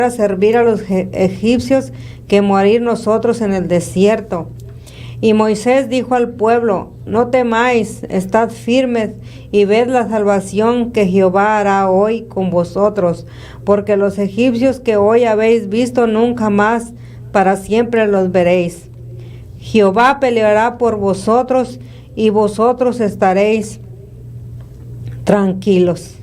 a servir a los egipcios que morir nosotros en el desierto. Y Moisés dijo al pueblo: no temáis, estad firmes y ved la salvación que Jehová hará hoy con vosotros, porque los egipcios que hoy habéis visto nunca más para siempre los veréis. Jehová peleará por vosotros y vosotros estaréis tranquilos.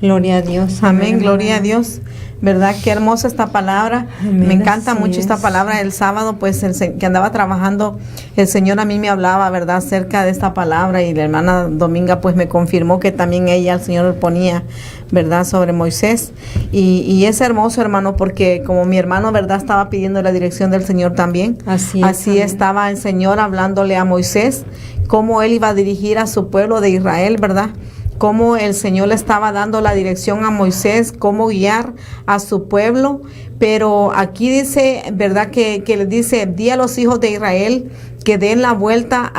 Gloria a Dios. Amén, gloria a Dios. ¿Verdad? Qué hermosa esta palabra. Amén, me encanta así mucho es. esta palabra. El sábado, pues, que andaba trabajando, el Señor a mí me hablaba, ¿verdad?, acerca de esta palabra, y la hermana Dominga, pues, me confirmó que también ella, el Señor ponía, ¿verdad?, sobre Moisés. Y es hermoso, hermano, porque como mi hermano, ¿verdad?, estaba pidiendo la dirección del Señor también. Así es, Así amén. estaba el Señor hablándole a Moisés, cómo él iba a dirigir a su pueblo de Israel, ¿verdad?, cómo el Señor le estaba dando la dirección a Moisés, cómo guiar a su pueblo. Pero aquí dice, ¿verdad?, que le dice: di a los hijos de Israel que den la vuelta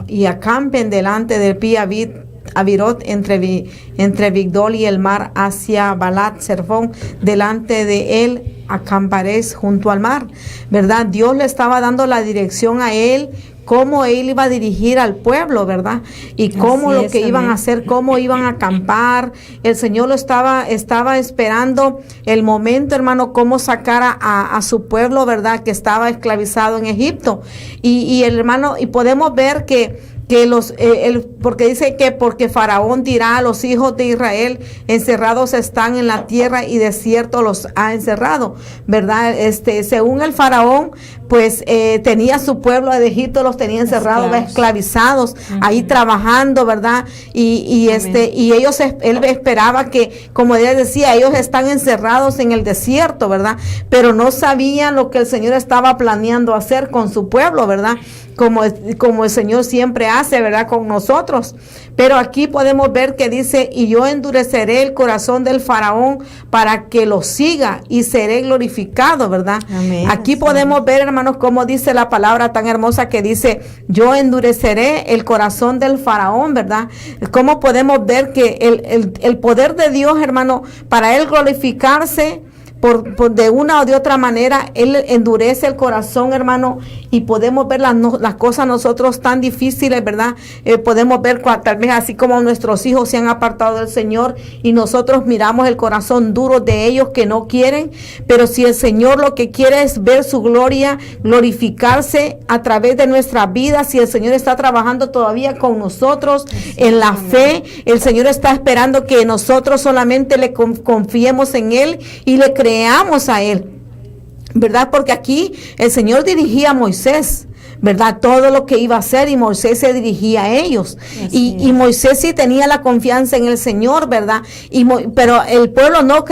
y acampen delante del Pi Abirot entre Migdol y el mar hacia Balat Serfón. Delante de él acamparéis junto al mar, ¿verdad? Dios le estaba dando la dirección a él, cómo él iba a dirigir al pueblo, ¿verdad? Y cómo Así lo es, que iban amén. a hacer, cómo iban a acampar. El Señor lo estaba esperando el momento, hermano, cómo sacar a su pueblo, ¿verdad?, que estaba esclavizado en Egipto. Y el hermano, y podemos ver que porque dice que porque Faraón dirá a los hijos de Israel: encerrados están en la tierra y desierto los ha encerrado, ¿verdad? Según el Faraón, pues tenía su pueblo de Egipto, los tenía encerrados, esclavizados, ahí trabajando, ¿verdad? Y ellos, él esperaba que, como ella decía, ellos están encerrados en el desierto, ¿verdad? Pero no sabían lo que el Señor estaba planeando hacer con su pueblo, ¿verdad? Como el Señor siempre hace, ¿verdad?, con nosotros. Pero aquí podemos ver que dice: y yo endureceré el corazón del Faraón para que lo siga y seré glorificado, ¿verdad? Amén. Aquí podemos ver, hermanos, cómo dice la palabra tan hermosa que dice: yo endureceré el corazón del Faraón, ¿verdad? Cómo podemos ver que el poder de Dios, hermano, para él glorificarse, de una o de otra manera, él endurece el corazón, hermano, y podemos ver las cosas nosotros tan difíciles, ¿verdad? Podemos ver tal vez así como nuestros hijos se han apartado del Señor y nosotros miramos el corazón duro de ellos que no quieren, pero si el Señor lo que quiere es ver su gloria glorificarse a través de nuestra vida, si el Señor está trabajando todavía con nosotros en la fe, el Señor está esperando que nosotros solamente le confiemos en Él y le creamos a Él, ¿verdad? Porque aquí el Señor dirigía a Moisés, ¿verdad?, todo lo que iba a hacer, y Moisés se dirigía a ellos. Y Moisés sí tenía la confianza en el Señor, ¿verdad? Pero el pueblo no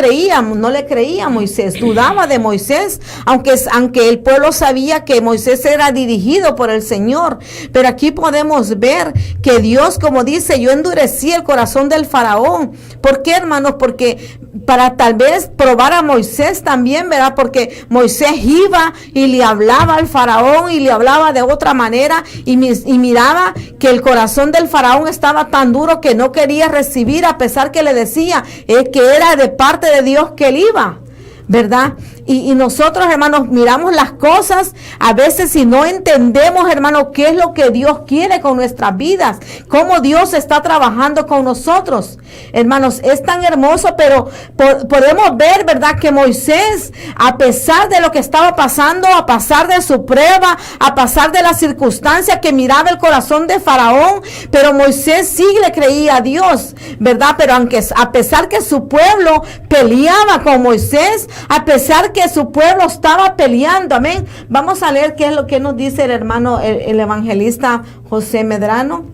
le creía a Moisés, dudaba de Moisés, aunque el pueblo sabía que Moisés era dirigido por el Señor. Pero aquí podemos ver que Dios, como dice: yo endurecí el corazón del Faraón. ¿Por qué, hermanos? Porque para tal vez probar a Moisés también, ¿verdad? Porque Moisés iba y le hablaba al Faraón y le hablaba de otra manera y miraba que el corazón del Faraón estaba tan duro que no quería recibir, a pesar que le decía que era de parte de Dios que él iba, ¿verdad? Y nosotros, hermanos, miramos las cosas a veces y no entendemos, hermanos, qué es lo que Dios quiere con nuestras vidas, cómo Dios está trabajando con nosotros. Hermanos, es tan hermoso, pero podemos ver, ¿verdad?, que Moisés, a pesar de lo que estaba pasando, a pesar de su prueba, a pesar de las circunstancias que miraba el corazón de Faraón, pero Moisés sí le creía a Dios, ¿verdad? Pero a pesar que su pueblo peleaba con Moisés, a pesar que su pueblo estaba peleando, amén. Vamos a leer qué es lo que nos dice el hermano, el evangelista José Medrano.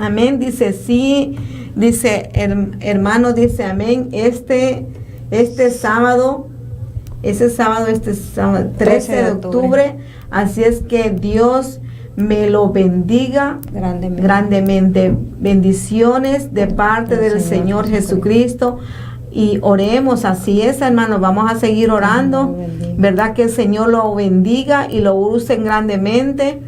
Amén, dice, sí, dice, hermano, dice, amén, este sábado, 13 de octubre, así es que Dios me lo bendiga grandemente. Bendiciones de parte del Señor Jesucristo. Y oremos, así es, hermanos, vamos a seguir orando, ¿verdad? Que el Señor lo bendiga y lo use grandemente.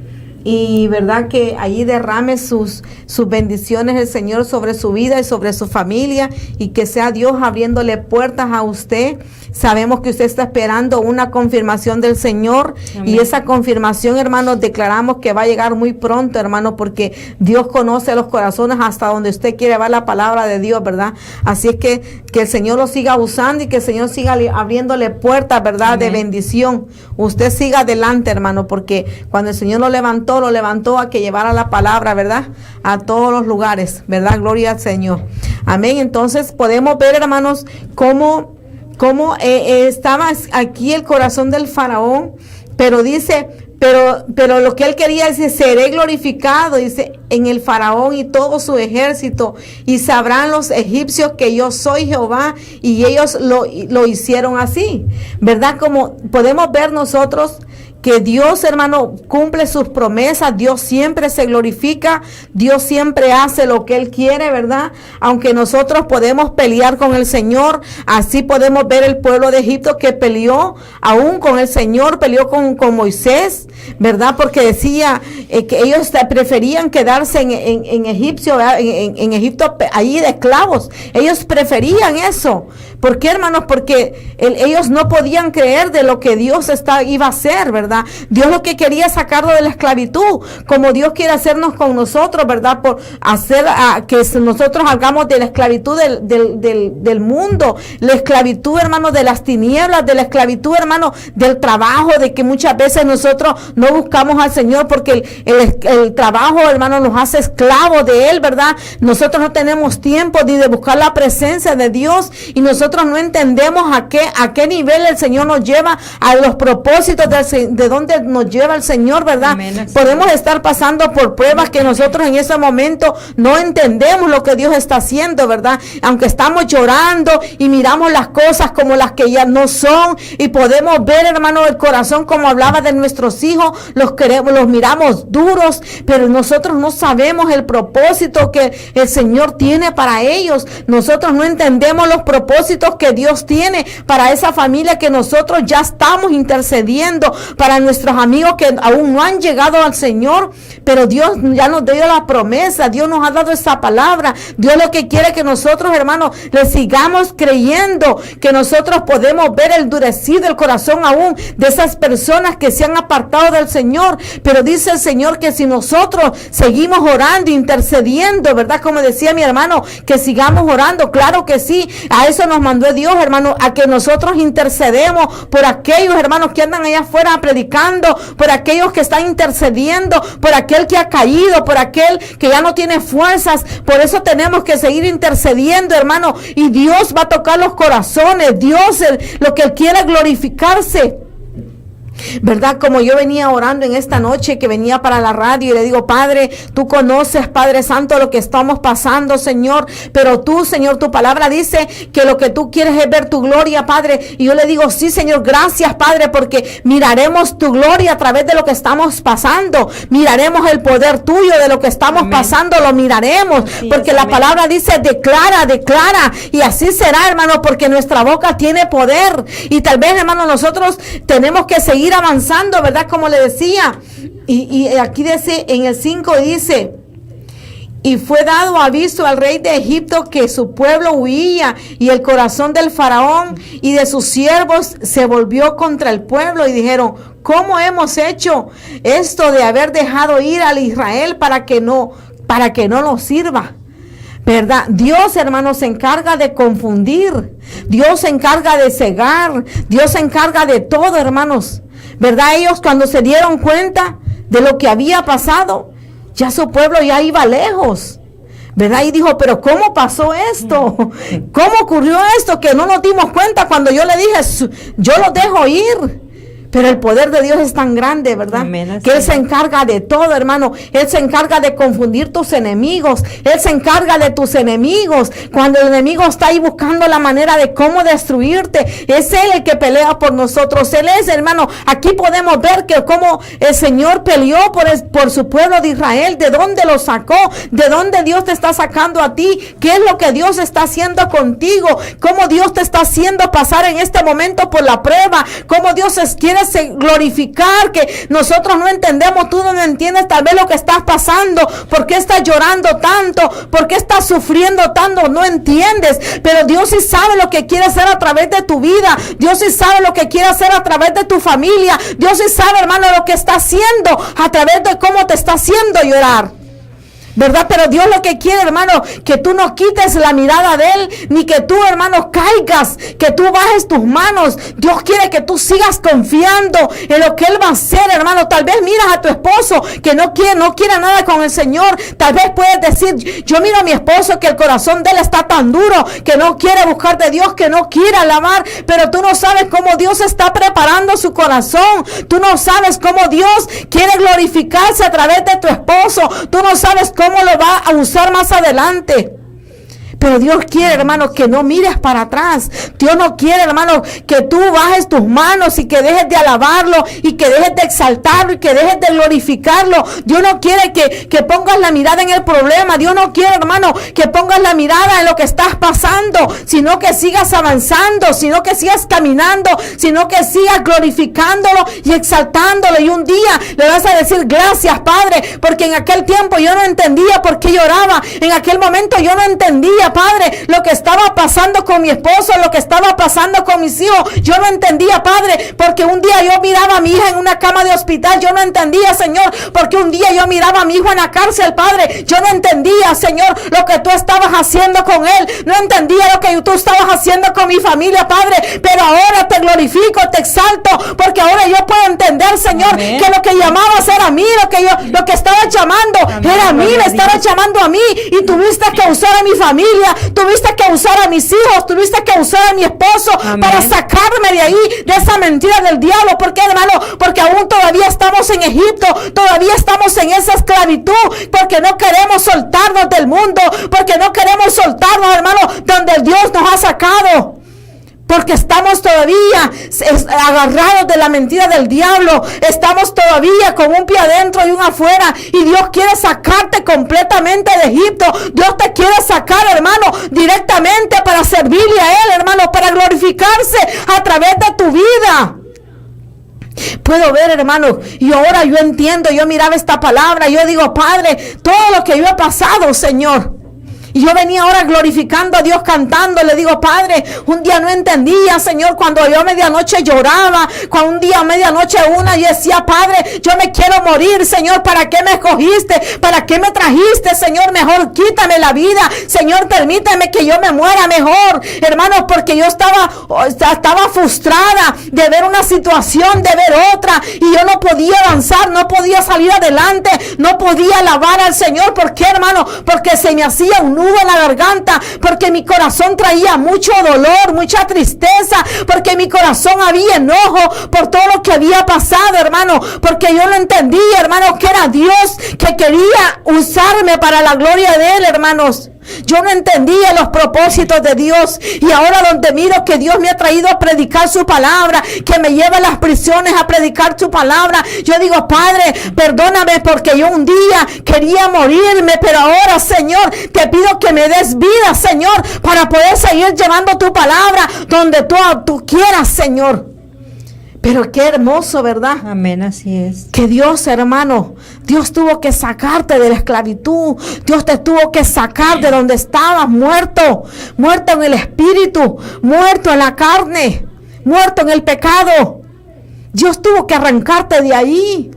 Y verdad que allí derrame sus bendiciones el Señor sobre su vida y sobre su familia, y que sea Dios abriéndole puertas a usted sabemos que usted está esperando una confirmación del Señor. Amén. Y esa confirmación, hermanos, declaramos que va a llegar muy pronto, hermano, porque Dios conoce los corazones hasta donde usted quiere llevar la palabra de Dios, ¿verdad? Así es que el Señor lo siga usando y que el Señor siga abriéndole puertas, ¿verdad? Amén. De bendición. Usted siga adelante, hermano, porque cuando el Señor lo levantó a que llevara la palabra, ¿verdad? A todos los lugares, ¿verdad? Gloria al Señor. Amén. Entonces podemos ver, hermanos, cómo estaba aquí el corazón del faraón, pero dice, pero lo que él quería, dice, seré glorificado, dice, en el faraón y todo su ejército, y sabrán los egipcios que yo soy Jehová, y ellos lo hicieron así, ¿verdad? Como podemos ver nosotros que Dios, hermano, cumple sus promesas. Dios siempre se glorifica. Dios siempre hace lo que Él quiere, ¿verdad? Aunque nosotros podemos pelear con el Señor, así podemos ver el pueblo de Egipto que peleó aún con el Señor, peleó con Moisés, ¿verdad? Porque decía que ellos preferían quedarse en Egipto, allí de esclavos. Ellos preferían eso. ¿Por qué, hermanos? Porque ellos no podían creer de lo que Dios iba a hacer, ¿verdad? Dios lo que quería es sacarlo de la esclavitud, como Dios quiere hacernos con nosotros, ¿verdad? Por hacer que nosotros hagamos de la esclavitud del mundo, la esclavitud, hermano, de las tinieblas, de la esclavitud, hermano, del trabajo, de que muchas veces nosotros no buscamos al Señor porque el trabajo, hermano, nos hace esclavos de Él, ¿verdad? Nosotros no tenemos tiempo ni de buscar la presencia de Dios, y nosotros no entendemos a qué nivel el Señor nos lleva, a los propósitos de dónde nos lleva el Señor, ¿verdad? Amén. Podemos estar pasando por pruebas que nosotros en ese momento no entendemos lo que Dios está haciendo, ¿verdad? Aunque estamos llorando y miramos las cosas como las que ya no son, y podemos ver, hermano, el corazón, como hablaba de nuestros hijos, los miramos duros, pero nosotros no sabemos el propósito que el Señor tiene para ellos. Nosotros no entendemos los propósitos que Dios tiene para esa familia que nosotros ya estamos intercediendo, para nuestros amigos que aún no han llegado al Señor, pero Dios ya nos dio la promesa, Dios nos ha dado esa palabra. Dios lo que quiere que nosotros, hermanos, le sigamos creyendo, que nosotros podemos ver el endurecido el corazón aún de esas personas que se han apartado del Señor, pero dice el Señor que si nosotros seguimos orando, intercediendo, ¿verdad? Como decía mi hermano, que sigamos orando, claro que sí, a eso nos mandó Dios, hermano, a que nosotros intercedemos por aquellos hermanos que andan allá afuera predicando, por aquellos que están intercediendo, por aquel que ha caído, por aquel que ya no tiene fuerzas. Por eso tenemos que seguir intercediendo, hermano, y Dios va a tocar los corazones. Dios, lo que Él quiere, glorificarse, ¿verdad? Como yo venía orando en esta noche, que venía para la radio, y le digo, Padre, tú conoces, Padre Santo, lo que estamos pasando, Señor, pero tú, Señor, tu palabra dice que lo que tú quieres es ver tu gloria, Padre. Y yo le digo, sí, Señor, gracias, Padre, porque miraremos tu gloria a través de lo que estamos pasando, miraremos el poder tuyo de lo que estamos amén. Pasando, lo miraremos, así porque es, la amén. Palabra dice, declara, y así será, hermano, porque nuestra boca tiene poder, y tal vez, hermano, nosotros tenemos que seguir avanzando, ¿verdad? Como le decía, y aquí dice en el 5, dice, y fue dado aviso al rey de Egipto que su pueblo huía, y el corazón del faraón y de sus siervos se volvió contra el pueblo, y dijeron, ¿cómo hemos hecho esto de haber dejado ir al Israel para que no nos sirva? ¿Verdad? Dios, hermanos, se encarga de confundir, Dios se encarga de cegar, Dios se encarga de todo, hermanos, ¿verdad? Ellos, cuando se dieron cuenta de lo que había pasado, ya su pueblo ya iba lejos, ¿verdad? Y dijo, pero ¿cómo pasó esto? ¿Cómo ocurrió esto? Que no nos dimos cuenta cuando yo le dije, yo los dejo ir. Pero el poder de Dios es tan grande, ¿verdad? Amén, que Él se encarga de todo, hermano. Él se encarga de confundir tus enemigos. Él se encarga de tus enemigos. Cuando el enemigo está ahí buscando la manera de cómo destruirte, es Él el que pelea por nosotros. Él es, hermano. Aquí podemos ver que cómo el Señor peleó por su pueblo de Israel. De dónde lo sacó. De dónde Dios te está sacando a ti. ¿Qué es lo que Dios está haciendo contigo? Cómo Dios te está haciendo pasar en este momento por la prueba. Cómo Dios quiere quieres glorificar, que nosotros no entendemos, tú no entiendes tal vez lo que estás pasando, por qué estás llorando tanto, por qué estás sufriendo tanto, no entiendes, pero Dios sí sabe lo que quiere hacer a través de tu vida, Dios sí sabe lo que quiere hacer a través de tu familia, Dios sí sabe, hermano, lo que está haciendo a través de cómo te está haciendo llorar, ¿verdad? Pero Dios lo que quiere, hermano, que tú no quites la mirada de Él, ni que tú, hermano, caigas, que tú bajes tus manos. Dios quiere que tú sigas confiando en lo que Él va a hacer, hermano. Tal vez miras a tu esposo que no quiere nada con el Señor. Tal vez puedes decir, yo miro a mi esposo que el corazón de él está tan duro, que no quiere buscar de Dios, que no quiere alabar, pero tú no sabes cómo Dios está preparando su corazón. Tú no sabes cómo Dios quiere glorificarse a través de tu esposo. Tú no sabes cómo lo va a usar más adelante. Pero Dios quiere, hermano, que no mires para atrás. Dios no quiere, hermano, que tú bajes tus manos y que dejes de alabarlo y que dejes de exaltarlo y que dejes de glorificarlo. Dios no quiere que pongas la mirada en el problema. Dios no quiere, hermano, que pongas la mirada en lo que estás pasando, sino que sigas avanzando, sino que sigas caminando, sino que sigas glorificándolo y exaltándolo. Y un día le vas a decir, gracias, Padre, porque en aquel tiempo yo no entendía por qué lloraba. En aquel momento yo no entendía, Padre, lo que estaba pasando con mi esposo, lo que estaba pasando con mis hijos. Yo no entendía, Padre, porque un día yo miraba a mi hija en una cama de hospital. Yo no entendía, Señor, porque un día yo miraba a mi hijo en la cárcel, Padre. Yo no entendía, Señor, lo que tú estabas haciendo con él. No entendía lo que tú estabas haciendo con mi familia, Padre. Pero ahora te glorifico, te exalto, porque ahora yo puedo entender, Señor, amén, que lo que llamabas era a mí, lo que estabas llamando, amén, era a mí, me estabas llamando a mí, y tuviste que usar a mi familia, tuviste que usar a mis hijos, tuviste que usar a mi esposo, amén, para sacarme de ahí, de esa mentira del diablo. ¿Por qué, hermano? Porque aún todavía estamos en Egipto, todavía estamos en esa esclavitud, porque no queremos soltarnos del mundo, porque no queremos soltarnos, hermano, donde Dios nos ha sacado. Porque estamos todavía agarrados de la mentira del diablo. Estamos todavía con un pie adentro y uno afuera. Y Dios quiere sacarte completamente de Egipto. Dios te quiere sacar, hermano, directamente para servirle a Él, hermano, para glorificarse a través de tu vida. Puedo ver, hermano, y ahora yo entiendo. Yo miraba esta palabra, yo digo, Padre, todo lo que yo he pasado, Señor. Y yo venía ahora glorificando a Dios, cantando. Le digo, Padre, un día no entendía, Señor, cuando yo a medianoche lloraba, cuando un día a medianoche yo decía, Padre, yo me quiero morir, Señor, ¿para qué me escogiste? ¿Para qué me trajiste, Señor? Mejor quítame la vida, Señor, permíteme que yo me muera mejor, hermanos, porque yo estaba frustrada de ver una situación, de ver otra, y yo no podía avanzar, no podía salir adelante, no podía alabar al Señor. ¿Por qué, hermano? Porque se me hacía un nudo en la garganta, porque mi corazón traía mucho dolor, mucha tristeza, porque mi corazón había enojo por todo lo que había pasado, hermano, porque yo no entendía, hermano, que era Dios que quería usarme para la gloria de Él, hermanos. Yo no entendía los propósitos de Dios, y ahora donde miro que Dios me ha traído a predicar su palabra, que me lleva a las prisiones a predicar su palabra, yo digo, Padre, perdóname, porque yo un día quería morirme, pero ahora, Señor, te pido que me des vida, Señor, para poder seguir llevando tu palabra donde tú quieras, Señor. Pero qué hermoso, ¿verdad? Amén, así es. Que Dios, hermano, Dios tuvo que sacarte de la esclavitud. Dios te tuvo que sacar de donde estabas muerto en el espíritu, muerto en la carne, muerto en el pecado. Dios tuvo que arrancarte de ahí.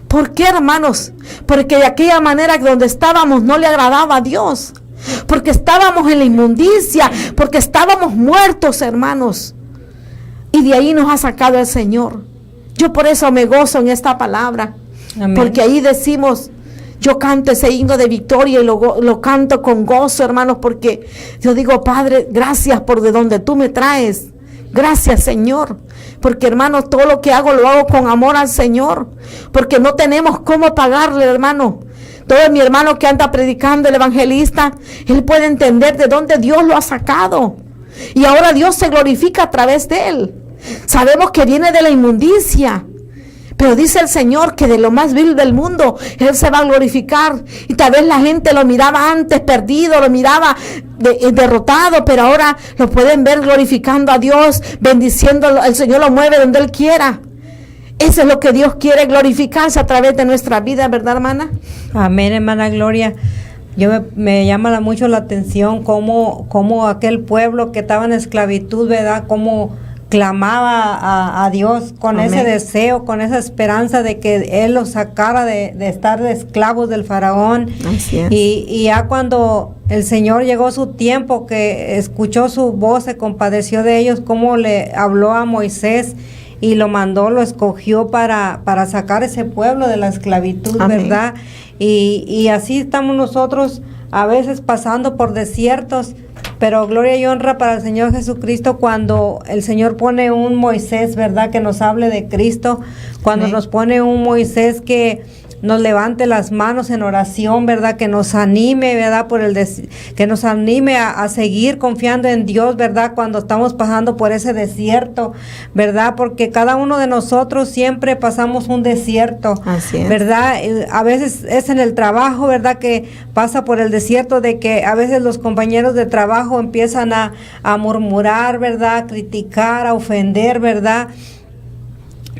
¿Por qué, hermanos? Porque de aquella manera donde estábamos no le agradaba a Dios. Porque estábamos en la inmundicia, porque estábamos muertos, hermanos. Y de ahí nos ha sacado el Señor. Yo por eso me gozo en esta palabra. Amén. Porque ahí decimos, yo canto ese himno de victoria y lo canto con gozo, hermanos, porque yo digo, Padre, gracias por de donde tú me traes. Gracias, Señor. Porque, hermanos, todo lo que hago lo hago con amor al Señor. Porque no tenemos cómo pagarle, hermano. Todo mi hermano que anda predicando, el evangelista, él puede entender de dónde Dios lo ha sacado. Y ahora Dios se glorifica a través de él. Sabemos que viene de la inmundicia, pero dice el Señor que de lo más vil del mundo Él se va a glorificar. Y tal vez la gente lo miraba antes perdido, lo miraba derrotado, pero ahora lo pueden ver glorificando a Dios, bendiciendo. El Señor lo mueve donde Él quiera. Eso es lo que Dios quiere, glorificarse a través de nuestra vida, ¿verdad, hermana? Amén, hermana Gloria. Me llama mucho la atención cómo aquel pueblo que estaba en esclavitud, ¿verdad? Cómo clamaba a Dios con Amén. ese deseo, con esa esperanza de que Él los sacara de estar de esclavos del faraón. Así es. Y ya cuando el Señor llegó su tiempo, que escuchó su voz, se compadeció de ellos, cómo le habló a Moisés y lo mandó, lo escogió para sacar ese pueblo de la esclavitud, Amén. ¿verdad? Y así estamos nosotros a veces pasando por desiertos, pero gloria y honra para el Señor Jesucristo cuando el Señor pone un Moisés, ¿verdad? Que nos hable de Cristo, cuando Amén. nos pone un Moisés que nos levante las manos en oración, ¿verdad? Que nos anime, ¿verdad? Que nos anime a seguir confiando en Dios, ¿verdad? Cuando estamos pasando por ese desierto, ¿verdad? Porque cada uno de nosotros siempre pasamos un desierto, Así es. ¿verdad? A veces es en el trabajo, ¿verdad? Que pasa por el desierto de que a veces los compañeros de trabajo empiezan a murmurar, ¿verdad? A criticar, a ofender, ¿verdad?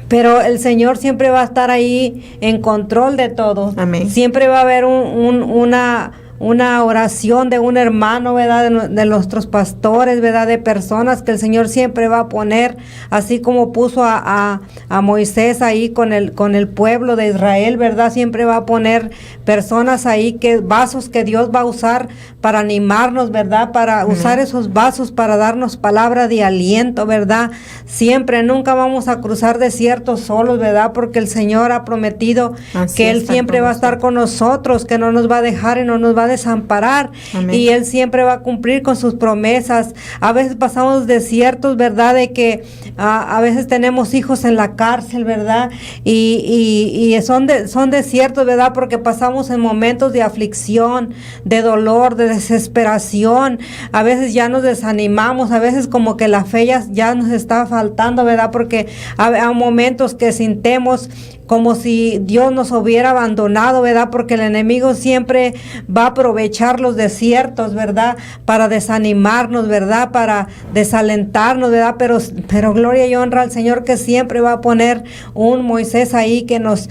Pero el Señor siempre va a estar ahí en control de todo. Amén. Siempre va a haber una oración de un hermano, ¿verdad? De nuestros pastores, ¿verdad? De personas que el Señor siempre va a poner, así como puso a Moisés ahí con el pueblo de Israel, ¿verdad? Siempre va a poner personas ahí, vasos que Dios va a usar para animarnos, ¿verdad? Para usar esos vasos para darnos palabra de aliento, ¿verdad? Siempre, nunca vamos a cruzar desiertos solos, ¿verdad? Porque el Señor ha prometido que Él siempre va a estar con nosotros, que no nos va a dejar y no nos va a desamparar. Amén. Y Él siempre va a cumplir con sus promesas. A veces pasamos desiertos, ¿verdad? De que a veces tenemos hijos en la cárcel, ¿verdad? Y son desiertos, ¿verdad? Porque pasamos en momentos de aflicción, de dolor, de desesperación. A veces ya nos desanimamos, a veces como que la fe ya nos está faltando, ¿verdad? Porque hay momentos que sintemos como si Dios nos hubiera abandonado, ¿verdad? Porque el enemigo siempre va a aprovechar los desiertos, ¿verdad? Para desanimarnos, ¿verdad? Para desalentarnos, ¿verdad? Pero gloria y honra al Señor, que siempre va a poner un Moisés ahí que nos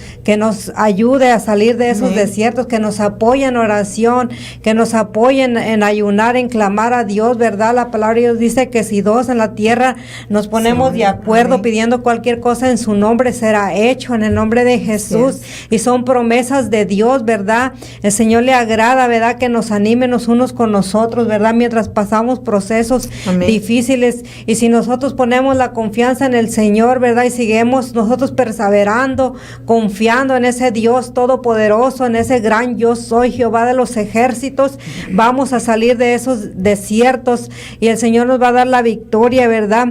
ayude a salir de esos desiertos, que nos apoye en oración, que nos apoye en ayunar, en clamar a Dios, ¿verdad? La palabra de Dios dice que si dos en la tierra nos ponemos de acuerdo pidiendo cualquier cosa en su nombre, será hecho en el nombre de Jesús. Y son promesas de Dios, ¿verdad? El Señor le agrada, ¿verdad? Que nos anime los unos con nosotros, ¿verdad? Mientras pasamos procesos difíciles. Y si nosotros ponemos la confianza en el Señor, ¿verdad? Y seguimos nosotros perseverando, confiando en ese Dios todopoderoso, en ese gran yo soy, Jehová de los ejércitos, vamos a salir de esos desiertos y el Señor nos va a dar la victoria, ¿verdad?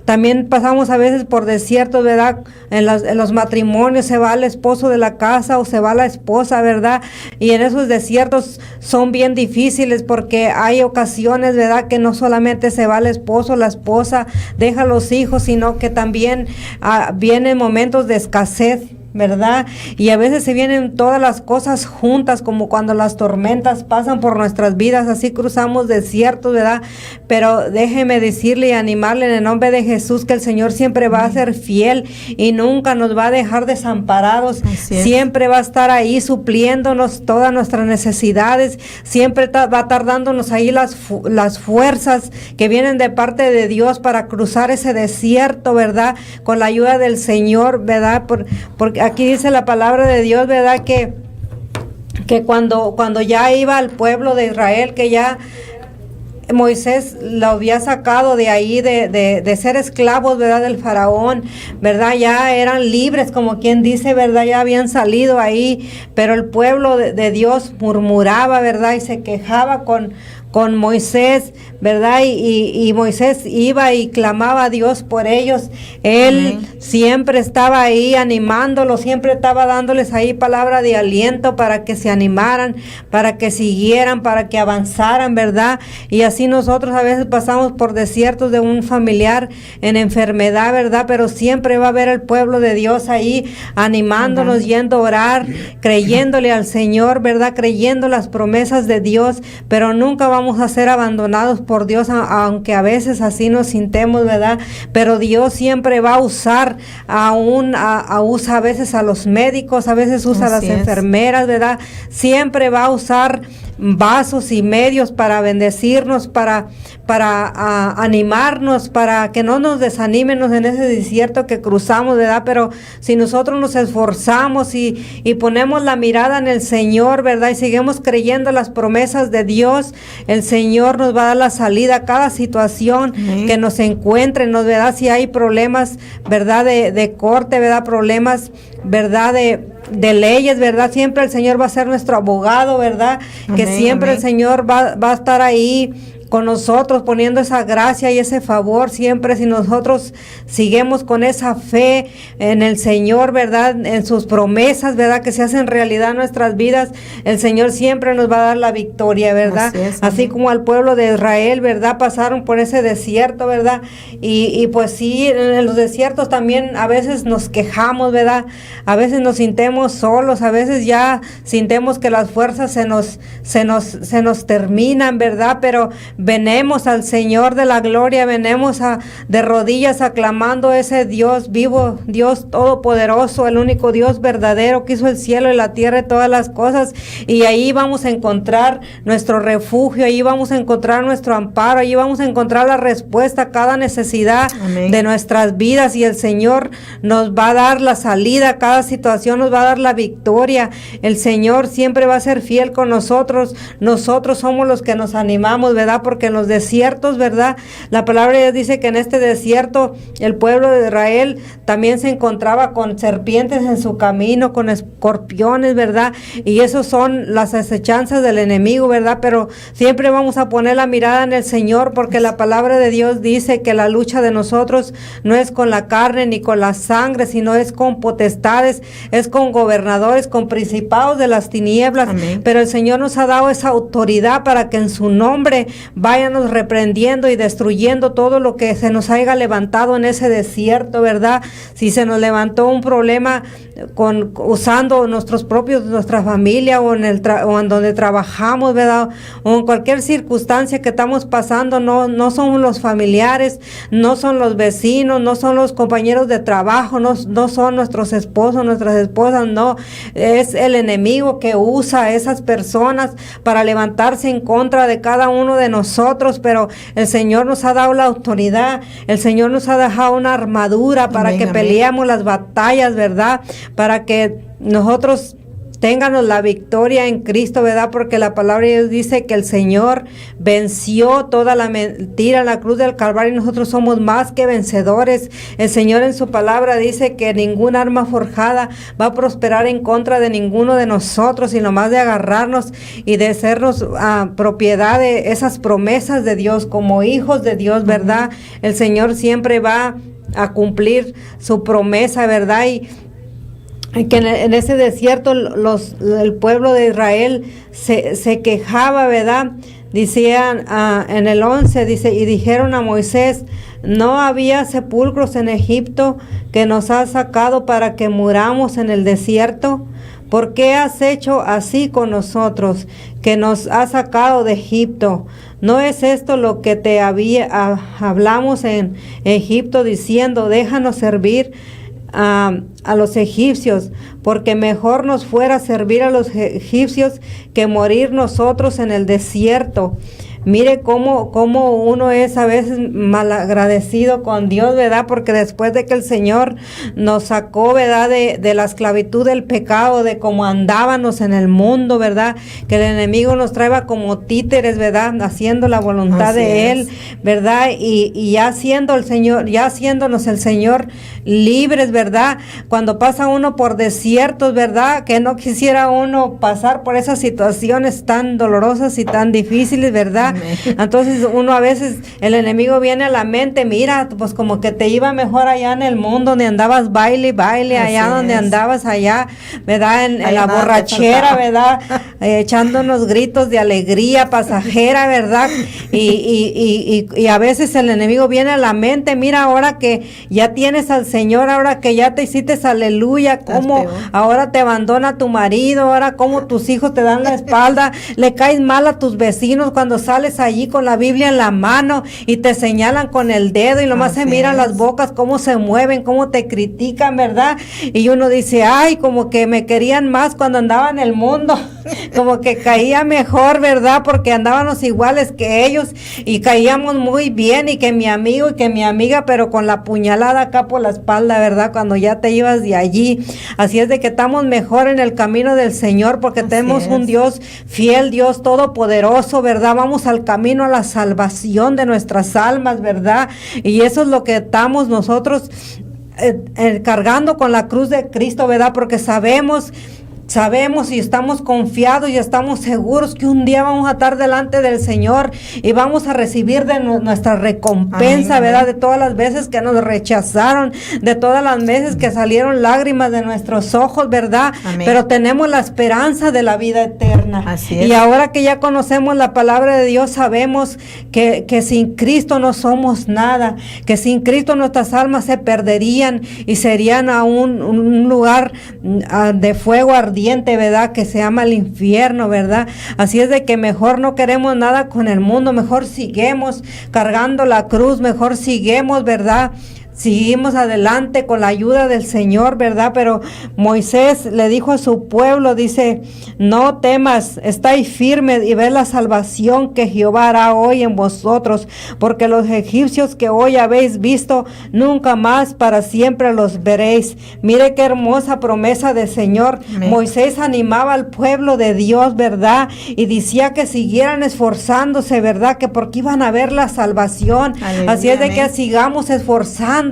También pasamos a veces por desiertos, ¿verdad? En los matrimonios se va el esposo de la casa o se va la esposa, ¿verdad? Y en esos desiertos son bien difíciles porque hay ocasiones, ¿verdad? Que no solamente se va el esposo, la esposa, deja los hijos, sino que también vienen momentos de escasez, ¿verdad? Y a veces se vienen todas las cosas juntas, como cuando las tormentas pasan por nuestras vidas, así cruzamos desiertos, ¿verdad? Pero déjeme decirle y animarle en el nombre de Jesús que el Señor siempre va a ser fiel y nunca nos va a dejar desamparados. Siempre va a estar ahí supliéndonos todas nuestras necesidades, siempre va a estar dándonos ahí las fuerzas que vienen de parte de Dios para cruzar ese desierto, ¿verdad? Con la ayuda del Señor, ¿verdad? Porque aquí dice la palabra de Dios, ¿verdad? Que cuando ya iba al pueblo de Israel, que ya Moisés lo había sacado de ahí, de ser esclavos, ¿verdad? Del faraón, ¿verdad? Ya eran libres, como quien dice, ¿verdad? Ya habían salido ahí, pero el pueblo de Dios murmuraba, ¿verdad? Y se quejaba con Moisés, ¿verdad? Y Moisés iba y clamaba a Dios por ellos. Él siempre estaba ahí animándolos, siempre estaba dándoles ahí palabra de aliento para que se animaran, para que siguieran, para que avanzaran, ¿verdad? Y así nosotros a veces pasamos por desiertos de un familiar en enfermedad, ¿verdad? Pero siempre va a haber el pueblo de Dios ahí animándonos, yendo a orar, creyéndole al Señor, ¿verdad? Creyendo las promesas de Dios, pero nunca vamos vamos a ser abandonados por Dios, aunque a veces así nos sintemos, ¿verdad? Pero Dios siempre va a usar usa a veces a los médicos, a veces usa a las enfermeras, ¿verdad? Siempre va a usar vasos y medios para bendecirnos, para animarnos, para que no nos desanimen en ese desierto que cruzamos, ¿verdad? Pero si nosotros nos esforzamos y ponemos la mirada en el Señor, ¿verdad? Y seguimos creyendo las promesas de Dios, el Señor nos va a dar la salida a cada situación que nos encuentre, ¿no? ¿Verdad? Si hay problemas, ¿verdad? De corte, ¿verdad? Problemas, ¿verdad? De leyes, ¿verdad? Siempre el Señor va a ser nuestro abogado, ¿verdad? Que siempre el Señor va a estar ahí con nosotros, poniendo esa gracia y ese favor siempre, si nosotros seguimos con esa fe en el Señor, ¿verdad? En sus promesas, ¿verdad? Que se hacen realidad en nuestras vidas, el Señor siempre nos va a dar la victoria, ¿verdad? Así como al pueblo de Israel, ¿verdad? Pasaron por ese desierto, ¿verdad? Y pues sí, en los desiertos también a veces nos quejamos, ¿verdad? A veces nos sintemos solos, a veces ya sintemos que las fuerzas se nos terminan, ¿verdad? Pero venemos al Señor de la gloria, venemos de rodillas aclamando a ese Dios vivo, Dios todopoderoso, el único Dios verdadero que hizo el cielo y la tierra y todas las cosas, y ahí vamos a encontrar nuestro refugio, ahí vamos a encontrar nuestro amparo, ahí vamos a encontrar la respuesta a cada necesidad de nuestras vidas, y el Señor nos va a dar la salida a cada situación, nos va a dar la victoria. El Señor siempre va a ser fiel con nosotros somos los que nos animamos, ¿verdad? Porque en los desiertos, ¿verdad? La palabra de Dios dice que en este desierto el pueblo de Israel también se encontraba con serpientes en su camino, con escorpiones, ¿verdad? Y esos son las acechanzas del enemigo, ¿verdad? Pero siempre vamos a poner la mirada en el Señor, porque la palabra de Dios dice que la lucha de nosotros no es con la carne ni con la sangre, sino es con potestades, es con gobernadores, con principados de las tinieblas. Pero el Señor nos ha dado esa autoridad para que en su nombre váyanos reprendiendo y destruyendo todo lo que se nos haya levantado en ese desierto, ¿verdad? Si se nos levantó un problema usando nuestra familia o en donde trabajamos, ¿verdad? O en cualquier circunstancia que estamos pasando, no son los familiares, no son los vecinos, no son los compañeros de trabajo, no son nuestros esposos, nuestras esposas, no, es el enemigo que usa a esas personas para levantarse en contra de cada uno de nosotros, pero el Señor nos ha dado la autoridad, el Señor nos ha dejado una armadura para que peleemos las batallas, ¿verdad? Para que nosotros ténganos la victoria en Cristo, ¿verdad? Porque la palabra de Dios dice que el Señor venció toda la mentira en la cruz del Calvario y nosotros somos más que vencedores. El Señor en su palabra dice que ningún arma forjada va a prosperar en contra de ninguno de nosotros, sino más de agarrarnos y de sernos propiedad de esas promesas de Dios como hijos de Dios, ¿verdad? El Señor siempre va a cumplir su promesa, ¿verdad? Y que en ese desierto el pueblo de Israel se quejaba, ¿verdad? Decían en el 11, dice, y dijeron a Moisés, ¿no había sepulcros en Egipto que nos has sacado para que muramos en el desierto? ¿Por qué has hecho así con nosotros, que nos has sacado de Egipto? ¿No es esto lo que te hablamos en Egipto, diciendo, déjanos servir a los egipcios, porque mejor nos fuera servir a los egipcios que morir nosotros en el desierto? Mire cómo uno es a veces malagradecido con Dios, ¿verdad? Porque después de que el Señor nos sacó, ¿verdad? De la esclavitud del pecado, de cómo andábamos en el mundo, ¿verdad? Que el enemigo nos traía como títeres, ¿verdad? Haciendo la voluntad de Él, ¿verdad? Y ya siendo el Señor, ya haciéndonos el Señor libres, ¿verdad? Cuando pasa uno por desiertos, ¿verdad? Que no quisiera uno pasar por esas situaciones tan dolorosas y tan difíciles, ¿verdad? Entonces uno a veces, el enemigo viene a la mente, mira, pues como que te iba mejor allá en el mundo, donde andabas baile, allá donde andabas allá, ¿verdad? En la borrachera, ¿verdad? Echándonos gritos de alegría pasajera, ¿verdad? Y a veces el enemigo viene a la mente, mira, ahora que ya tienes al Señor, ahora que ya te hiciste aleluya, cómo ahora te abandona tu marido, ahora cómo tus hijos te dan la espalda, le caes mal a tus vecinos cuando sales sales allí con la Biblia en la mano y te señalan con el dedo y nomás se miran las bocas, cómo se mueven, cómo te critican, ¿verdad? Y uno dice, ay, como que me querían más cuando andaba en el mundo, como que caía mejor, ¿verdad? Porque andábamos iguales que ellos y caíamos muy bien, y que mi amigo y que mi amiga, pero con la puñalada acá por la espalda, ¿verdad? Cuando ya te ibas de allí. Así es de que estamos mejor en el camino del Señor, porque tenemos un Dios fiel, Dios todopoderoso, ¿verdad? Vamos al camino a la salvación de nuestras almas, ¿verdad? Y eso es lo que estamos nosotros cargando con la cruz de Cristo, ¿verdad? Porque sabemos y estamos confiados y estamos seguros que un día vamos a estar delante del Señor y vamos a recibir de nuestra recompensa, ¿verdad? Amén. De todas las veces que nos rechazaron, de todas las veces que salieron lágrimas de nuestros ojos, ¿verdad? Amén. Pero tenemos la esperanza de la vida eterna. Así es. Y ahora que ya conocemos la palabra de Dios, sabemos que sin Cristo no somos nada, que sin Cristo nuestras almas se perderían y serían a un lugar de fuego ardiente, ¿verdad? Que se llama el infierno, ¿verdad? Así es de que mejor no queremos nada con el mundo, mejor seguimos cargando la cruz, mejor seguimos, ¿verdad? Seguimos adelante con la ayuda del Señor, ¿verdad? Pero Moisés le dijo a su pueblo, dice, no temas, estáis firmes y ved la salvación que Jehová hará hoy en vosotros, porque los egipcios que hoy habéis visto, nunca más para siempre los veréis. Mire qué hermosa promesa del Señor. Amén. Moisés animaba al pueblo de Dios, ¿verdad? Y decía que siguieran esforzándose, ¿verdad? Que porque iban a ver la salvación. Aleluya. Así es de que sigamos esforzando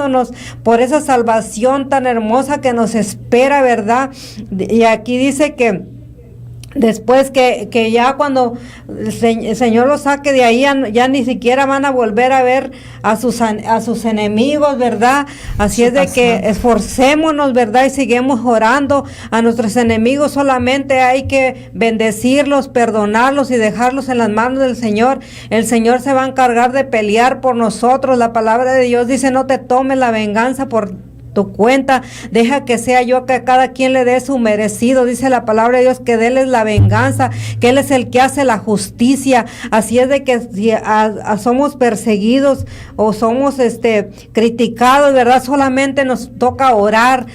por esa salvación tan hermosa que nos espera, ¿verdad? Y aquí dice que después que ya cuando el Señor los saque de ahí, ya ni siquiera van a volver a ver a sus enemigos, ¿verdad? Así es de que esforcémonos, ¿verdad? Y seguimos orando a nuestros enemigos. Solamente hay que bendecirlos, perdonarlos y dejarlos en las manos del Señor. El Señor se va a encargar de pelear por nosotros. La palabra de Dios dice, no te tomes la venganza por tu cuenta, deja que sea yo que a cada quien le dé su merecido. Dice la palabra de Dios que de Él es la venganza, que Él es el que hace la justicia. Así es de que si somos perseguidos o somos criticados, ¿verdad? Solamente nos toca orar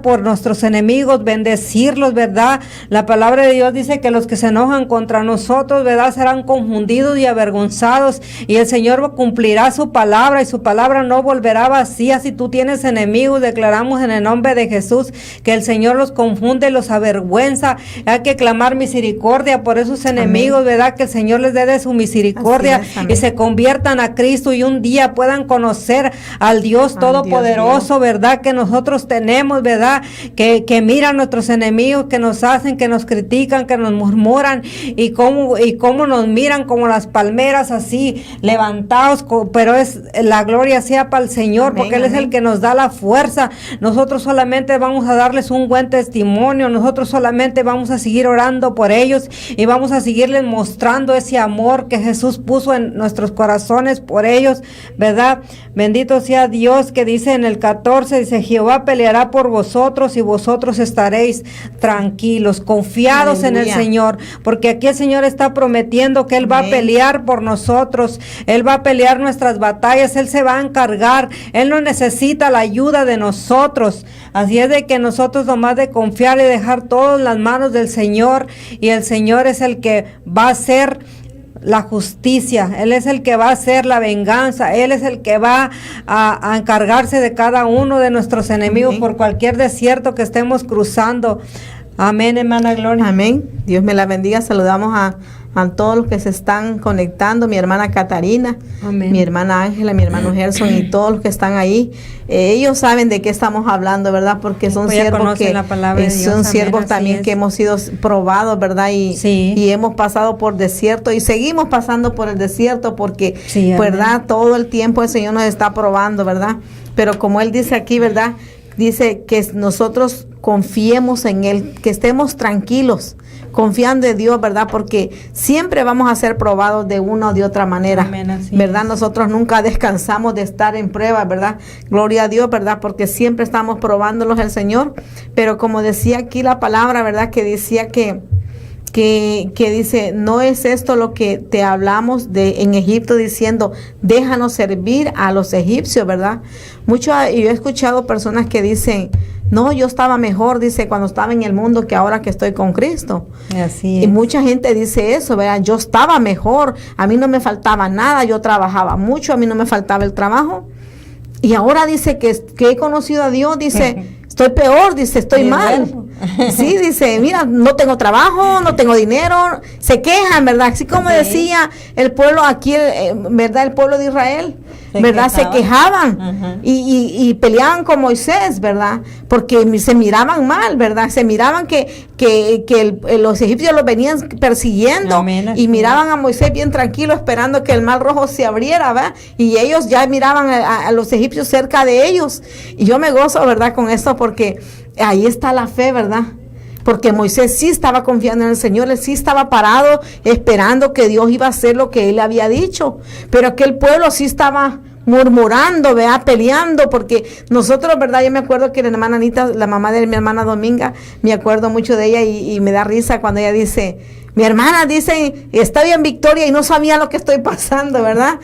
por nuestros enemigos, bendecirlos, ¿verdad? La palabra de Dios dice que los que se enojan contra nosotros, ¿verdad? Serán confundidos y avergonzados, y el Señor cumplirá su palabra, y su palabra no volverá vacía. Si tú tienes enemigos, declaramos en el nombre de Jesús que el Señor los confunde, los avergüenza. Hay que clamar misericordia por esos enemigos, amén, ¿verdad? Que el Señor les dé de su misericordia y se conviertan a Cristo y un día puedan conocer al Dios todopoderoso, ¿verdad? Que nosotros tenemos, ¿verdad? Que mira a nuestros enemigos, que nos hacen, que nos critican, que nos murmuran y cómo nos miran como las palmeras así levantados, pero es la gloria sea para el Señor, amén, porque Él es el que nos da la fuerza. Nosotros solamente vamos a darles un buen testimonio, nosotros solamente vamos a seguir orando por ellos y vamos a seguirles mostrando ese amor que Jesús puso en nuestros corazones por ellos, ¿verdad? Bendito sea Dios, que dice en el 14, dice, Jehová peleará por vosotros y vosotros estaréis tranquilos, confiados, aleluya, en el Señor, porque aquí el Señor está prometiendo que Él va a pelear por nosotros, Él va a pelear nuestras batallas, Él se va a encargar, Él no necesita la ayuda de nosotros. Así es de que nosotros nomás de confiar y dejar todo en las manos del Señor, y el Señor es el que va a hacer la justicia, Él es el que va a hacer la venganza, Él es el que va a encargarse de cada uno de nuestros enemigos, amén, por cualquier desierto que estemos cruzando. Amén, hermana Gloria. Amén. Dios me la bendiga. Saludamos a todos los que se están conectando, mi hermana Catarina, amén, mi hermana Ángela, mi hermano Gerson y todos los que están ahí. Ellos saben de qué estamos hablando, ¿verdad? Porque son siervos que son siervos también que hemos sido probados, ¿verdad? Y hemos pasado por desierto y seguimos pasando por el desierto porque, ¿verdad? Todo el tiempo el Señor nos está probando, ¿verdad? Pero como Él dice aquí, ¿verdad? Dice que nosotros confiemos en Él, que estemos tranquilos, confiando en Dios, ¿verdad? Porque siempre vamos a ser probados de una o de otra manera, amén, ¿verdad? Es. Nosotros nunca descansamos de estar en prueba, ¿verdad? Gloria a Dios, ¿verdad? Porque siempre estamos probándolos el Señor. Pero como decía aquí la palabra, ¿verdad? Que decía que que dice, no es esto lo que te hablamos en Egipto diciendo, déjanos servir a los egipcios, ¿verdad? Yo he escuchado personas que dicen, no, yo estaba mejor, dice, cuando estaba en el mundo que ahora que estoy con Cristo. Así es. Y mucha gente dice eso, ¿verdad? Yo estaba mejor, a mí no me faltaba nada, yo trabajaba mucho, a mí no me faltaba el trabajo. Y ahora dice que he conocido a Dios, dice, estoy peor, dice, estoy mal. Sí, dice, mira, no tengo trabajo, no tengo dinero, se quejan, ¿verdad? Así como decía el pueblo aquí, ¿verdad? El pueblo de Israel, ¿verdad? Se quejaban y peleaban con Moisés, ¿verdad? Porque se miraban mal, ¿verdad? Se miraban que los egipcios los venían persiguiendo. Amén, y miraban a Moisés bien tranquilo esperando que el mar rojo se abriera, ¿verdad? Y ellos ya miraban a los egipcios cerca de ellos. Y yo me gozo, ¿verdad? Con esto porque ahí está la fe, ¿verdad? Porque Moisés sí estaba confiando en el Señor, él sí estaba parado esperando que Dios iba a hacer lo que él había dicho, pero aquel pueblo sí estaba murmurando, ¿verdad? Peleando, porque nosotros, ¿verdad? Yo me acuerdo que la hermana Anita, la mamá de mi hermana Dominga, me acuerdo mucho de ella y me da risa cuando ella dice, mi hermana dice, estoy en Victoria y no sabía lo que estoy pasando, ¿verdad?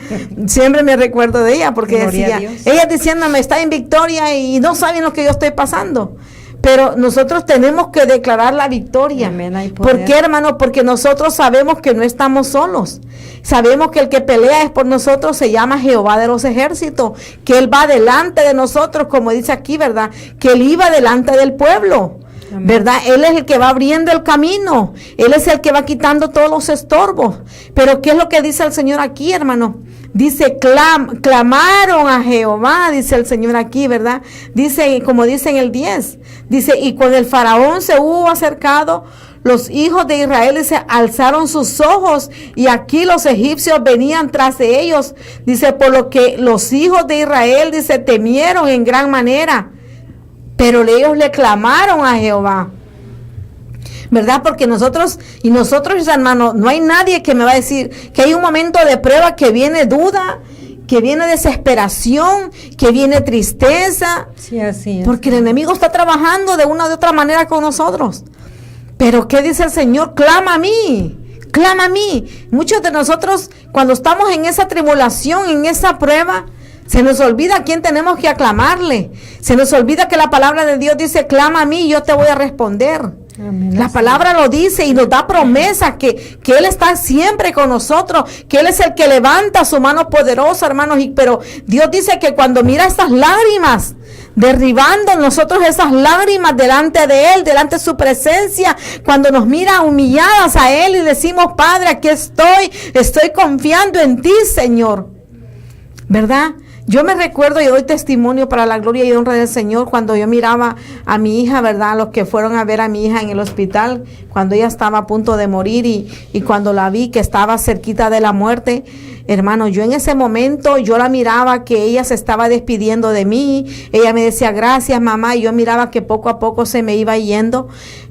Siempre me recuerdo de ella porque decía, ella diciéndome, está en Victoria y no saben lo que yo estoy pasando. Pero nosotros tenemos que declarar la victoria. Amén, ¿por qué, hermano? Porque nosotros sabemos que no estamos solos. Sabemos que el que pelea es por nosotros, se llama Jehová de los ejércitos, que Él va delante de nosotros, como dice aquí, ¿verdad? Que Él iba delante del pueblo. Amén. ¿Verdad? Él es el que va abriendo el camino. Él es el que va quitando todos los estorbos. Pero ¿qué es lo que dice el Señor aquí, hermano? Dice, clamaron a Jehová, dice el Señor aquí, ¿verdad? Dice, como dice en el 10, dice, y cuando el faraón se hubo acercado, los hijos de Israel, dice, alzaron sus ojos y aquí los egipcios venían tras de ellos. Dice, por lo que los hijos de Israel, dice, temieron en gran manera, pero ellos le clamaron a Jehová. ¿Verdad? Porque nosotros, hermanos, no hay nadie que me va a decir que hay un momento de prueba que viene duda, que viene desesperación, que viene tristeza. Sí, así es. Porque el enemigo está trabajando de una u otra manera con nosotros. Pero ¿qué dice el Señor? Clama a mí. Clama a mí. Muchos de nosotros, cuando estamos en esa tribulación, en esa prueba, se nos olvida a quién tenemos que aclamarle. Se nos olvida que la palabra de Dios dice, clama a mí y yo te voy a responder. Amén. La palabra lo dice y nos da promesa que Él está siempre con nosotros, que Él es el que levanta su mano poderosa, hermanos. Pero Dios dice que cuando mira estas lágrimas, derribando nosotros esas lágrimas delante de Él, delante de su presencia, cuando nos mira humilladas a Él y decimos, Padre, aquí estoy confiando en ti, Señor, ¿verdad? Yo me recuerdo y doy testimonio para la gloria y honra del Señor cuando yo miraba a mi hija, ¿verdad? Los que fueron a ver a mi hija en el hospital, cuando ella estaba a punto de morir y cuando la vi que estaba cerquita de la muerte, hermano, yo en ese momento, yo la miraba que ella se estaba despidiendo de mí, ella me decía, gracias mamá, y yo miraba que poco a poco se me iba yendo,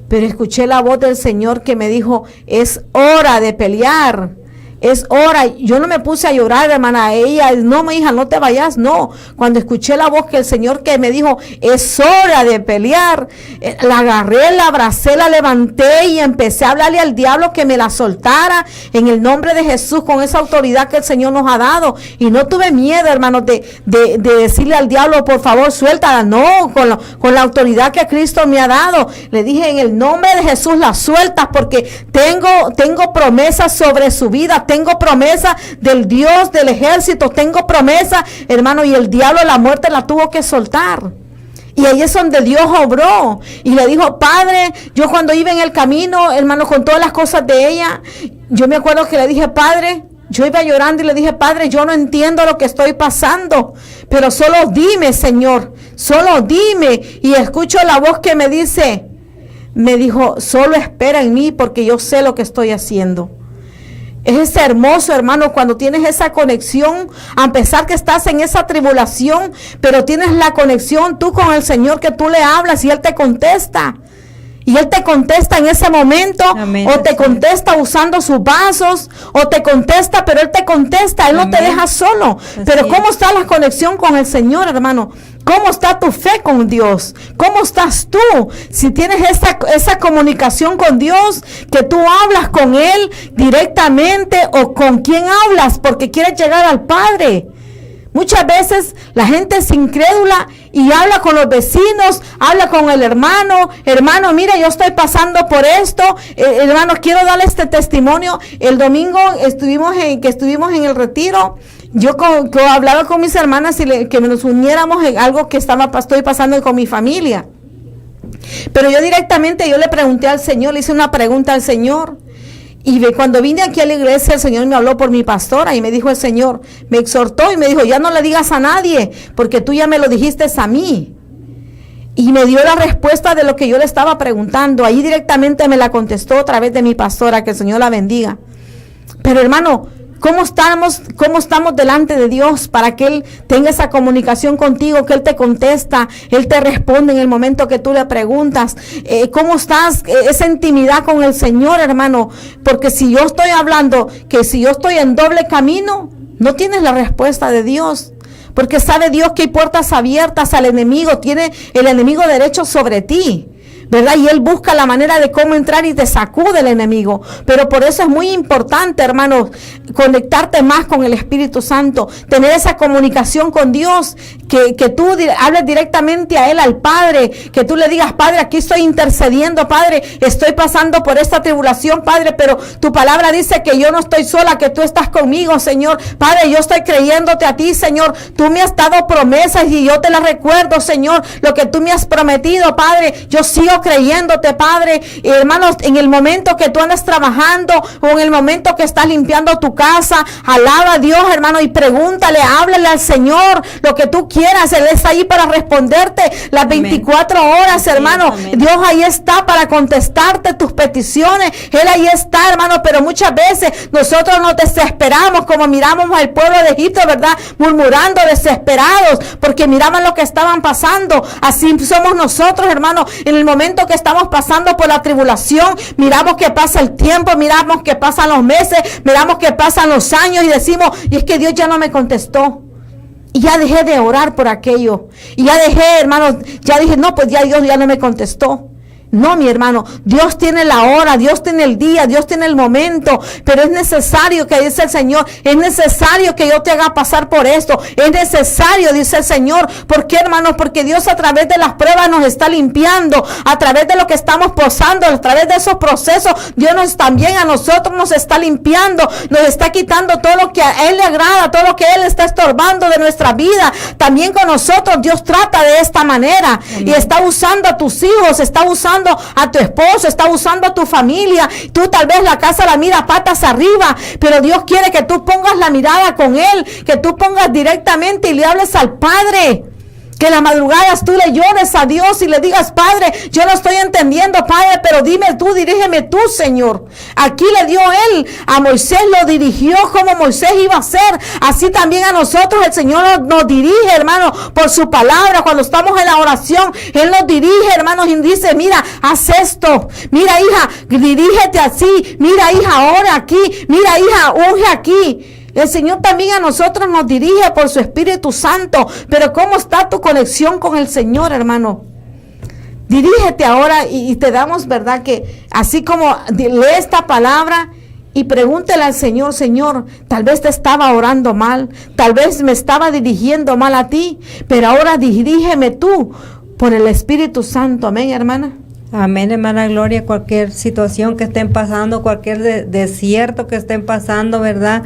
pero escuché la voz del Señor que me dijo, es hora de pelear. Es hora. Yo no me puse a llorar, hermana. Ella, no, mi hija, no te vayas, no. Cuando escuché la voz que el Señor que me dijo, es hora de pelear, la agarré, la abracé, la levanté y empecé a hablarle al diablo que me la soltara en el nombre de Jesús, con esa autoridad que el Señor nos ha dado. Y no tuve miedo, hermanos, de decirle al diablo, por favor, suéltala. No, con la autoridad que Cristo me ha dado. Le dije, en el nombre de Jesús, la sueltas, porque tengo promesas sobre su vida. Tengo promesa del Dios del ejército, tengo promesa, hermano, y el diablo la muerte la tuvo que soltar. Y ahí es donde Dios obró y le dijo, Padre, yo cuando iba en el camino, hermano, con todas las cosas de ella, yo me acuerdo que le dije, Padre, yo iba llorando y le dije, Padre, yo no entiendo lo que estoy pasando, pero solo dime, Señor, solo dime. Y escucho la voz que me dijo, solo espera en mí porque yo sé lo que estoy haciendo. Es hermoso, hermano, cuando tienes esa conexión, a pesar que estás en esa tribulación, pero tienes la conexión tú con el Señor, que tú le hablas y Él te contesta. y Él te contesta en ese momento. Amén, o te Señor. contesta usando sus vasos, o te contesta, pero Él te contesta, Él no te Amén. deja solo. Así Pero es. ¿cómo está la conexión con el Señor, hermano? ¿Cómo está tu fe con Dios? ¿Cómo estás tú? Si tienes esa comunicación con Dios, que tú hablas con Él directamente, o con quién hablas porque quieres llegar al Padre. Muchas veces la gente es incrédula y habla con los vecinos, habla con el hermano. Hermano, mira, yo estoy pasando por esto. Hermano, quiero darle este testimonio. El domingo estuvimos en el retiro. Yo hablaba con mis hermanas y que nos uniéramos en algo que estoy pasando con mi familia. Pero yo directamente, yo le pregunté al Señor, le hice una pregunta al Señor. Y cuando vine aquí a la iglesia, el Señor me habló por mi pastora y me dijo el Señor, me exhortó y me dijo, ya no le digas a nadie, porque tú ya me lo dijiste a mí. Y me dio la respuesta de lo que yo le estaba preguntando. Ahí directamente me la contestó a través de mi pastora, que el Señor la bendiga. Pero hermano, ¿cómo estamos delante de Dios para que Él tenga esa comunicación contigo, que Él te contesta, Él te responde en el momento que tú le preguntas? ¿Cómo estás? Esa intimidad con el Señor, hermano. Porque si yo estoy hablando, que si yo estoy en doble camino, no tienes la respuesta de Dios. Porque sabe Dios que hay puertas abiertas al enemigo, tiene el enemigo derecho sobre ti, ¿verdad? Y Él busca la manera de cómo entrar y te sacude el enemigo. Pero por eso es muy importante, hermanos, conectarte más con el Espíritu Santo, tener esa comunicación con Dios, que tú hables directamente a Él, al Padre, que tú le digas, Padre, aquí estoy intercediendo, Padre, estoy pasando por esta tribulación, Padre, pero tu palabra dice que yo no estoy sola, que tú estás conmigo, Señor. Padre, yo estoy creyéndote a ti, Señor. Tú me has dado promesas y yo te las recuerdo, Señor, lo que tú me has prometido, Padre. Yo sigo creyéndote, Padre. Hermanos, en el momento que tú andas trabajando o en el momento que estás limpiando tu casa, alaba a Dios, hermano, y pregúntale, háblale al Señor lo que tú quieras. Él está ahí para responderte las 24 horas, hermano. Amén. Dios ahí está para contestarte tus peticiones. Él ahí está, hermano, pero muchas veces nosotros nos desesperamos, como miramos al pueblo de Egipto, ¿verdad? Murmurando, desesperados, porque miraban lo que estaban pasando. Así somos nosotros, hermano, en el momento que estamos pasando por la tribulación, miramos que pasa el tiempo, miramos que pasan los meses, miramos que pasan los años y decimos, y es que Dios ya no me contestó. Y ya dejé de orar por aquello. Y ya dejé, hermano, ya dije, no, pues ya Dios ya no me contestó. No, mi hermano, Dios tiene la hora, Dios tiene el día, Dios tiene el momento, pero es necesario, que dice el Señor, es necesario que yo te haga pasar por esto, es necesario, dice el Señor. ¿Por qué, hermano? Porque Dios a través de las pruebas nos está limpiando, a través de lo que estamos pasando, a través de esos procesos, Dios también a nosotros nos está limpiando, nos está quitando todo lo que a Él le agrada, todo lo que Él está estorbando de nuestra vida. También con nosotros Dios trata de esta manera. Amén. Y está usando a tus hijos, está usando a tu esposo, está usando a tu familia. Tú tal vez la casa la mira patas arriba, pero Dios quiere que tú pongas la mirada con Él, que tú pongas directamente y le hables al Padre. Que en las madrugadas tú le llores a Dios y le digas, Padre, yo no estoy entendiendo, Padre, pero dime tú, dirígeme tú, Señor. Aquí le dio Él a Moisés, lo dirigió como Moisés iba a hacer. Así también a nosotros el Señor nos dirige, hermano, por su palabra. Cuando estamos en la oración, Él nos dirige, hermanos, y dice, mira, haz esto. Mira, hija, dirígete así. Mira, hija, ora aquí. Mira, hija, unge aquí. El Señor también a nosotros nos dirige por su Espíritu Santo. Pero ¿cómo está tu conexión con el Señor, hermano? Dirígete ahora y te damos, ¿verdad? Que así como lee esta palabra y pregúntele al Señor, Señor, tal vez te estaba orando mal, tal vez me estaba dirigiendo mal a ti, pero ahora dirígeme tú por el Espíritu Santo. Amén, hermana. Amén, hermana Gloria. Cualquier situación que estén pasando, cualquier desierto que estén pasando, ¿verdad?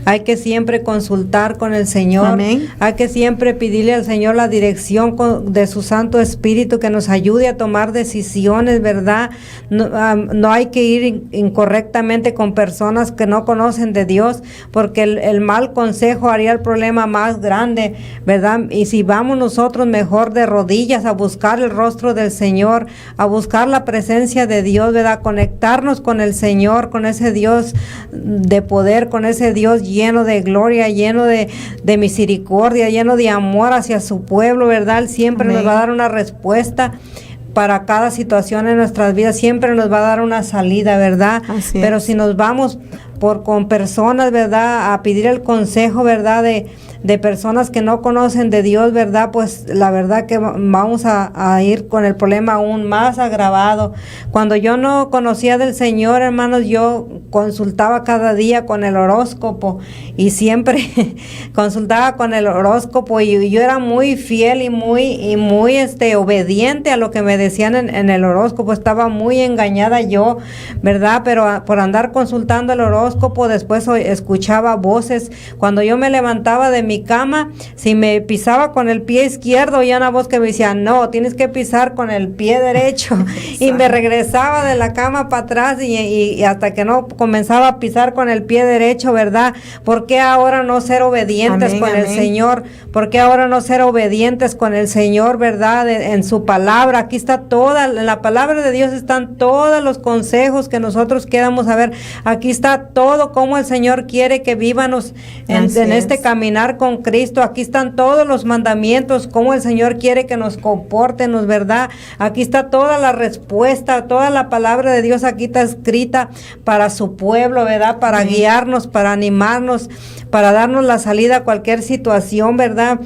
Hay que siempre consultar con el Señor. Amén. Hay que siempre pedirle al Señor la dirección de su Santo Espíritu, que nos ayude a tomar decisiones, ¿verdad? No hay que ir incorrectamente con personas que no conocen de Dios, porque el mal consejo haría el problema más grande, ¿verdad? Y si vamos nosotros mejor de rodillas a buscar el rostro del Señor, a buscar la presencia de Dios, ¿verdad? Conectarnos con el Señor, con ese Dios de poder, con ese Dios lleno de gloria, lleno de misericordia, lleno de amor hacia su pueblo, ¿verdad? Él siempre Amén. Nos va a dar una respuesta. para cada situación en nuestras vidas, siempre nos va a dar una salida, ¿verdad? Así Pero es. si nos vamos con personas, ¿verdad?, a pedir el consejo, ¿verdad?, de personas que no conocen de Dios, ¿verdad?, pues la verdad que vamos a ir con el problema aún más agravado. Cuando yo no conocía del Señor, hermanos, yo consultaba cada día con el horóscopo y siempre consultaba con el horóscopo y yo era muy fiel y muy obediente a lo que me decían en el horóscopo. Estaba muy engañada yo, ¿verdad? Pero por andar consultando el horóscopo, después escuchaba voces. Cuando yo me levantaba de mi cama, si me pisaba con el pie izquierdo, oía una voz que me decía, no, tienes que pisar con el pie derecho. Y me regresaba de la cama para atrás y hasta que no comenzaba a pisar con el pie derecho, ¿verdad? ¿Por qué ahora no ser obedientes Amén, con el amén. Señor? ¿Por qué ahora no ser obedientes con el Señor, verdad? En su palabra, aquí está en la palabra de Dios están todos los consejos que nosotros queramos saber. Aquí está todo cómo el Señor quiere que vívanos en este caminar con Cristo. Aquí están todos los mandamientos, cómo el Señor quiere que nos comportemos, ¿verdad? Aquí está toda la respuesta, toda la palabra de Dios aquí está escrita para su pueblo, ¿verdad? Para guiarnos, para animarnos, para darnos la salida a cualquier situación, ¿verdad?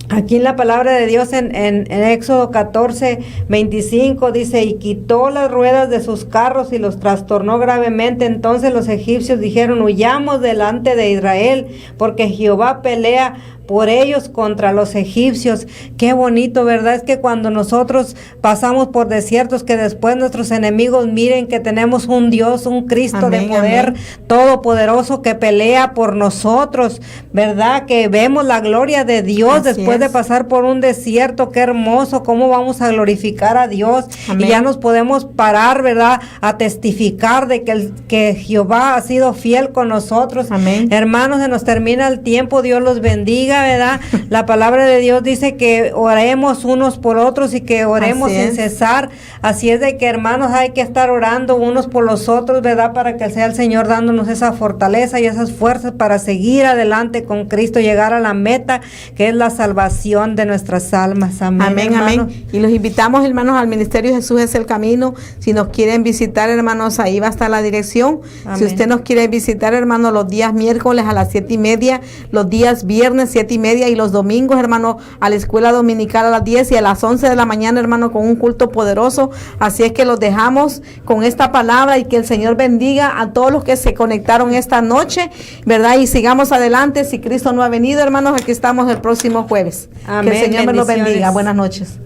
Aquí en la palabra de Dios en Éxodo 14:25 dice, y quitó las ruedas de sus carros y los trastornó gravemente. Entonces los egipcios dijeron, huyamos delante de Israel, porque Jehová pelea por ellos contra los egipcios. Qué bonito, ¿verdad? Es que cuando nosotros pasamos por desiertos, que después nuestros enemigos miren que tenemos un Dios, un Cristo, amén, de poder, amén, todopoderoso, que pelea por nosotros, ¿verdad? Que vemos la gloria de Dios. Así después de pasar por un desierto. Qué hermoso, cómo vamos a glorificar a Dios. Amén. Y ya nos podemos parar, ¿verdad?, a testificar de que Jehová ha sido fiel con nosotros. Amén. Hermanos, se nos termina el tiempo. Dios los bendiga, ¿verdad? La palabra de Dios dice que oremos unos por otros y que oremos sin cesar. Así es de que, hermanos, hay que estar orando unos por los otros, ¿verdad? Para que sea el Señor dándonos esa fortaleza y esas fuerzas para seguir adelante con Cristo, llegar a la meta que es la salvación de nuestras almas. Amén, amén, amén. Y los invitamos, hermanos, al Ministerio Jesús es el Camino. Si nos quieren visitar, hermanos, ahí va a estar la dirección. Amén. Si usted nos quiere visitar, hermanos, los días miércoles a las 7:30, los días viernes 7:30 y los domingos, hermano, a la escuela dominical a las 10 y a las 11 de la mañana, hermano, con un culto poderoso. Así es que los dejamos con esta palabra y que el Señor bendiga a todos los que se conectaron esta noche, ¿verdad? Y sigamos adelante. Si Cristo no ha venido, hermanos, aquí estamos el próximo jueves. Amén. Que el Señor me los bendiga. Buenas noches.